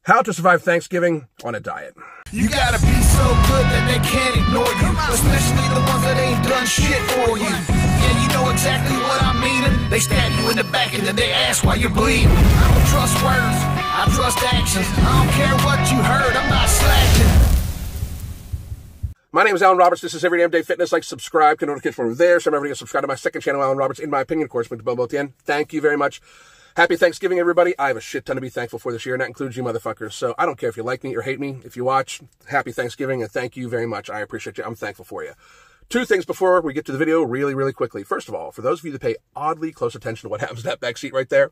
How to survive Thanksgiving on a diet. You gotta be so good that they can't ignore you, especially the ones that ain't done shit for you. Yeah, you know exactly what I mean. They stab you in the back and then they ask why you're bleeding. I don't trust words, I trust actions. I don't care what you heard, I'm not slacking. My name is Alan Roberts. This is Every Damn Day Fitness. Like, subscribe, can notification over there. So remember to subscribe to my second channel, Alan Roberts. In my opinion, of course, with the bell at the end. Thank you very much. Happy Thanksgiving, everybody. I have a shit ton to be thankful for this year, and that includes you motherfuckers. So I don't care if you like me or hate me. If you watch, happy Thanksgiving, and thank you very much. I appreciate you. I'm thankful for you. Two things before we get to the video really quickly. First of all, for those of you that pay oddly close attention to what happens to that back seat right there,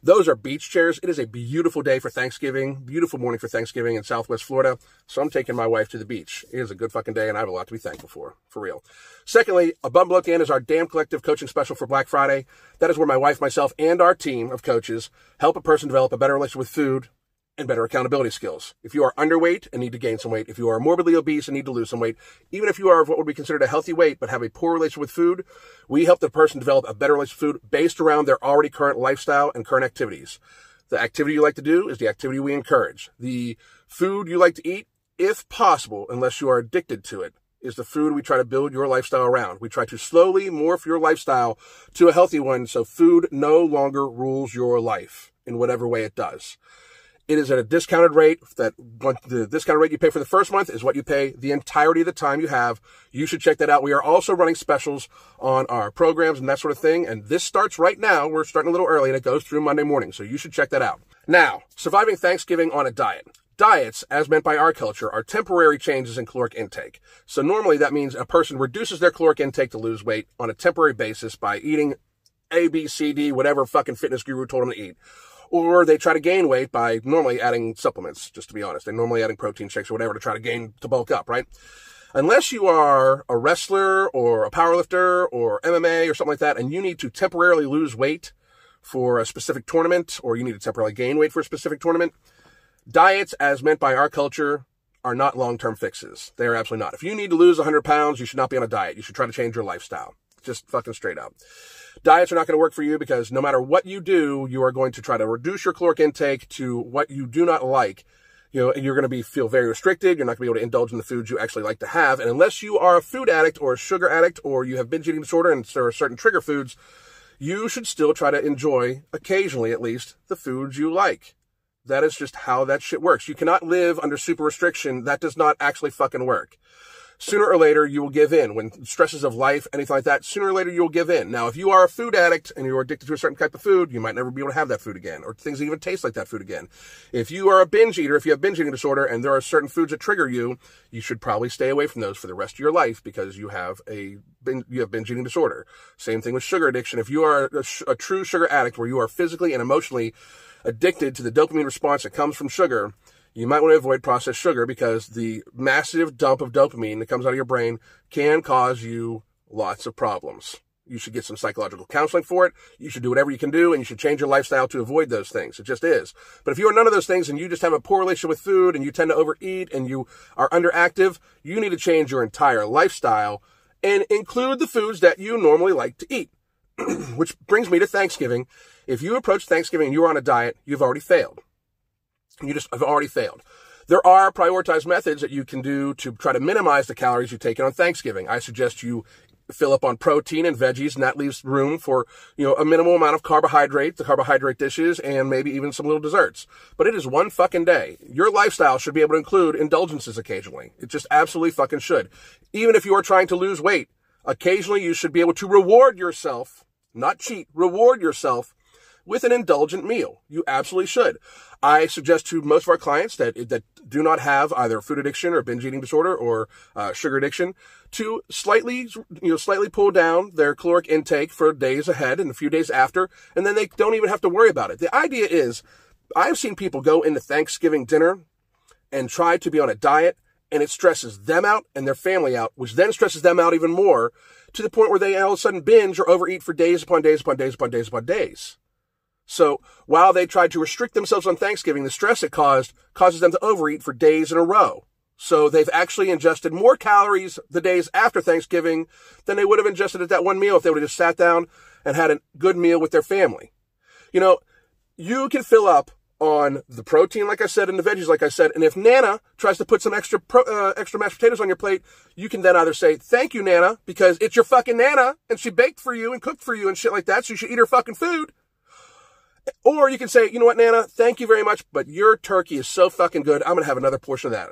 those are beach chairs. It is a beautiful day for Thanksgiving, beautiful morning for Thanksgiving in Southwest Florida. So I'm taking my wife to the beach. It is a good fucking day, and I have a lot to be thankful for real. Secondly, a bum below at the end is our Damn Collective coaching special for Black Friday. That is where my wife, myself, and our team of coaches help a person develop a better relationship with food and better accountability skills. If you are underweight and need to gain some weight, if you are morbidly obese and need to lose some weight, even if you are of what would be considered a healthy weight but have a poor relationship with food, we help the person develop a better relationship with food based around their already current lifestyle and current activities. The activity you like to do is the activity we encourage. The food you like to eat, if possible, unless you are addicted to it, is the food we try to build your lifestyle around. We try to slowly morph your lifestyle to a healthy one so food no longer rules your life in whatever way it does. It is at a discounted rate. The discounted rate you pay for the first month is what you pay the entirety of the time you have. You should check that out. We are also running specials on our programs and that sort of thing. And this starts right now. We're starting a little early and it goes through Monday morning. So you should check that out. Now, surviving Thanksgiving on a diet. Diets, as meant by our culture, are temporary changes in caloric intake. So normally that means a person reduces their caloric intake to lose weight on a temporary basis by eating A, B, C, D, whatever fucking fitness guru told them to eat. Or they try to gain weight by normally adding supplements, just to be honest. They're normally adding protein shakes or whatever to try to bulk up, right? Unless you are a wrestler or a powerlifter or MMA or something like that, and you need to temporarily lose weight for a specific tournament, or you need to temporarily gain weight for a specific tournament, diets, as meant by our culture, are not long-term fixes. They are absolutely not. If you need to lose 100 pounds, you should not be on a diet. You should try to change your lifestyle. Just fucking straight up. Diets are not going to work for you because no matter what you do, you are going to try to reduce your caloric intake to what you do not like. You know, you're going to feel very restricted. You're not going to be able to indulge in the foods you actually like to have. And unless you are a food addict or a sugar addict or you have binge eating disorder and there are certain trigger foods, you should still try to enjoy, occasionally at least, the foods you like. That is just how that shit works. You cannot live under super restriction. That does not actually fucking work. Sooner or later, you will give in. When stresses of life, anything like that, sooner or later, you will give in. Now, if you are a food addict and you're addicted to a certain type of food, you might never be able to have that food again, or things that even taste like that food again. If you are a binge eater, if you have binge eating disorder, and there are certain foods that trigger you, you should probably stay away from those for the rest of your life because you have binge eating disorder. Same thing with sugar addiction. If you are a true sugar addict where you are physically and emotionally addicted to the dopamine response that comes from sugar, you might want to avoid processed sugar because the massive dump of dopamine that comes out of your brain can cause you lots of problems. You should get some psychological counseling for it. You should do whatever you can do, and you should change your lifestyle to avoid those things. It just is. But if you are none of those things and you just have a poor relationship with food and you tend to overeat and you are underactive, you need to change your entire lifestyle and include the foods that you normally like to eat. Which brings me to Thanksgiving. If you approach Thanksgiving and you're on a diet, you've already failed. You just have already failed. There are prioritized methods that you can do to try to minimize the calories you take in on Thanksgiving. I suggest you fill up on protein and veggies, and that leaves room for, a minimal amount of carbohydrate, the carbohydrate dishes, and maybe even some little desserts. But it is one fucking day. Your lifestyle should be able to include indulgences occasionally. It just absolutely fucking should. Even if you are trying to lose weight, occasionally you should be able to reward yourself, not cheat, reward yourself with an indulgent meal. You absolutely should. I suggest to most of our clients that do not have either food addiction or binge eating disorder or sugar addiction to slightly pull down their caloric intake for days ahead and a few days after, and then they don't even have to worry about it. The idea is, I've seen people go into Thanksgiving dinner and try to be on a diet, and it stresses them out and their family out, which then stresses them out even more to the point where they all of a sudden binge or overeat for days upon days upon days upon days upon days. So while they tried to restrict themselves on Thanksgiving, the stress it causes them to overeat for days in a row. So they've actually ingested more calories the days after Thanksgiving than they would have ingested at that one meal if they would have just sat down and had a good meal with their family. You know, you can fill up on the protein, like I said, and the veggies, like I said. And if Nana tries to put some extra mashed potatoes on your plate, you can then either say, thank you, Nana, because it's your fucking Nana, and she baked for you and cooked for you and shit like that, so you should eat her fucking food. Or you can say, you know what, Nana, thank you very much, but your turkey is so fucking good, I'm going to have another portion of that.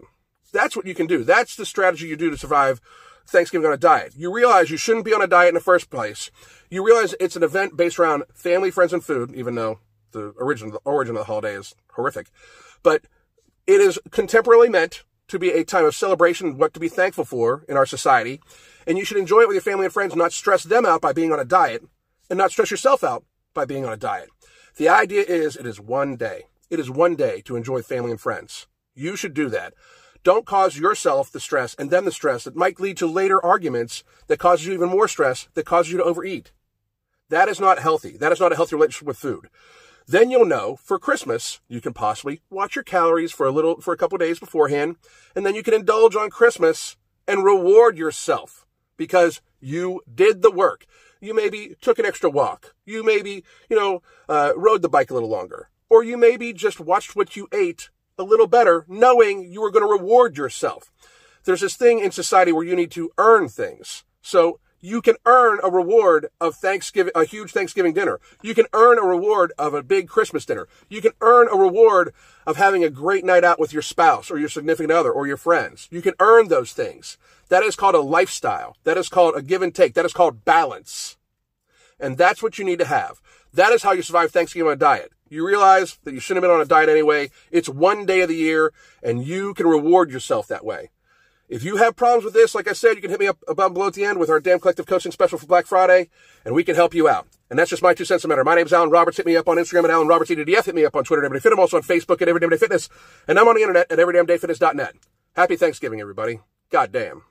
That's what you can do. That's the strategy you do to survive Thanksgiving on a diet. You realize you shouldn't be on a diet in the first place. You realize it's an event based around family, friends, and food, even though the origin of the holiday is horrific. But it is contemporarily meant to be a time of celebration, what to be thankful for in our society. And you should enjoy it with your family and friends, not stress them out by being on a diet, and not stress yourself out by being on a diet. The idea is it is one day. It is one day to enjoy family and friends. You should do that. Don't cause yourself the stress and them the stress that might lead to later arguments that causes you even more stress, that causes you to overeat. That is not healthy. That is not a healthy relationship with food. Then you'll know for Christmas, you can possibly watch your calories for a couple of days beforehand, and then you can indulge on Christmas and reward yourself because you did the work. You maybe took an extra walk. You maybe, rode the bike a little longer. Or you maybe just watched what you ate a little better, knowing you were going to reward yourself. There's this thing in society where you need to earn things. So you can earn a reward of Thanksgiving, a huge Thanksgiving dinner. You can earn a reward of a big Christmas dinner. You can earn a reward of having a great night out with your spouse or your significant other or your friends. You can earn those things. That is called a lifestyle. That is called a give and take. That is called balance. And that's what you need to have. That is how you survive Thanksgiving on a diet. You realize that you shouldn't have been on a diet anyway. It's one day of the year, and you can reward yourself that way. If you have problems with this, like I said, you can hit me up above and below at the end with our Damn Collective Coaching Special for Black Friday, and we can help you out. And that's just my 2 cents a matter. My name's Alan Roberts. Hit me up on Instagram at Alan Roberts EDDF. Hit me up on Twitter at Everyday Fit. I'm also on Facebook at Everyday Fitness, and I'm on the internet at everydamndayfitness.net. Happy Thanksgiving, everybody. God damn.